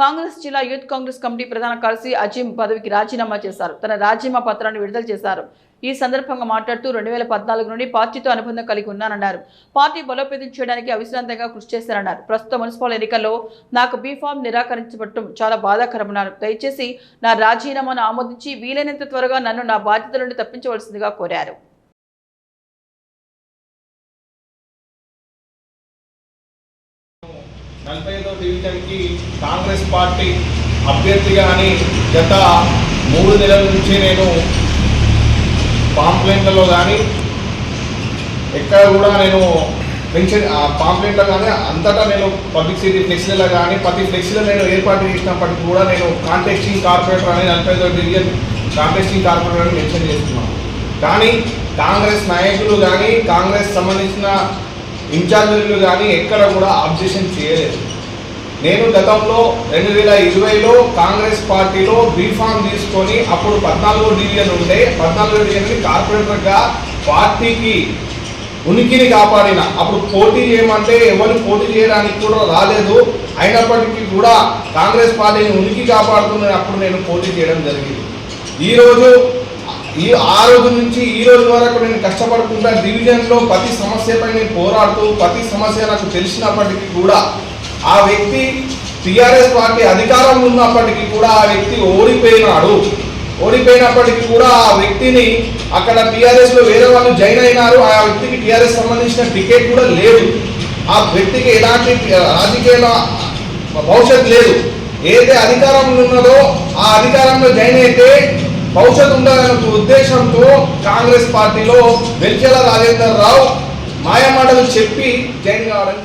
కాంగ్రెస్ జిల్లా youth Congress committee ప్రధాన కార్యదర్శి అజీం పదవికి రాజీనామా చేశారు. తన రాజీనామా పత్రాన్ని విడుదల చేశారు. ఈ సందర్భంగా మాట్లాడుతూ 2014 నుండి పార్టీతో అనుబంధం కలిగి ఉన్నానన్నారు. పార్టీ బలోపేతం చేయడానికి అవిశ్రాంతంగా కృషి చేశారన్నారు. ప్రస్తుత మున్సిపల్ ఎన్నికల్లో నాకు బీఫామ్ నిరాకరించబడటం చాలా బాధాకరమన్నారు. దయచేసి నా రాజీనామాను ఆమోదించి వీలైనంత త్వరగా నన్ను నా బాధ్యతల నుండి తప్పించవలసిందిగా కోరారు. డివిజన్కి కాంగ్రెస్ పార్టీ అభ్యర్థిగా అని గత 3 నెలల నుంచి నేను పాంప్లెంట్లలో కానీ ఎక్కడ కూడా నేను పెన్షన్ పాంప్లెంట్లో కానీ అంతటా నేను పబ్లిసిటీ ఫ్లెక్సీలలో కానీ ప్రతి ఫ్లెక్సీలో నేను ఏర్పాటు చేసినప్పటికీ కూడా నేను కాంటెస్టింగ్ కార్పొరేటర్ అని 45వ డివిజన్ కాంటెస్టింగ్ కార్పొరేటర్ అని మెన్షన్ చేస్తున్నాను. కానీ కాంగ్రెస్ నాయకులు కానీ కాంగ్రెస్ సంబంధించిన ఇన్ఛార్జీలు కానీ ఎక్కడ కూడా అబ్జెక్షన్ చేయలేదు. నేను గతంలో 2020లో కాంగ్రెస్ పార్టీలో బీఫామ్ తీసుకొని అప్పుడు 14వ డివిజన్ ఉండే 14వ డివిజన్కి కార్పొరేటర్గా పార్టీకి ఉనికిని కాపాడిన. అప్పుడు పోటీ చేయమంటే ఎవరు పోటీ చేయడానికి కూడా రాలేదు. అయినప్పటికీ కూడా కాంగ్రెస్ పార్టీని ఉనికి కాపాడుతున్న అప్పుడు నేను పోటీ చేయడం జరిగింది. ఆ రోజు నుంచి ఈ రోజు వరకు నేను కష్టపడుకుంటా డివిజన్లో ప్రతి సమస్యపై నేను పోరాడుతూ ప్రతి సమస్య నాకు తెలిసినప్పటికీ కూడా ఆ వ్యక్తి టీఆర్ఎస్ పార్టీ అధికారంలో ఉన్నప్పటికీ కూడా ఆ వ్యక్తి ఓడిపోయినప్పటికీ కూడా ఆ వ్యక్తిని అక్కడ టీఆర్ఎస్లో వేరే వాళ్ళు జాయిన్ అయినారు. ఆ వ్యక్తికి టీఆర్ఎస్ సంబంధించిన టికెట్ కూడా లేదు. ఆ వ్యక్తికి ఎలాంటి రాజకీయ భవిష్యత్తు లేదు. ఏదైతే అధికారంలో ఉన్నదో ఆ అధికారంలో జాయిన్ అయితే భవిష్యత్తు ఉండాలన్న ఉద్దేశంతో కాంగ్రెస్ పార్టీలో వెల్చెల రాజేందర్ రావు మాయమాటలు చెప్పి జాయిన్ కావడం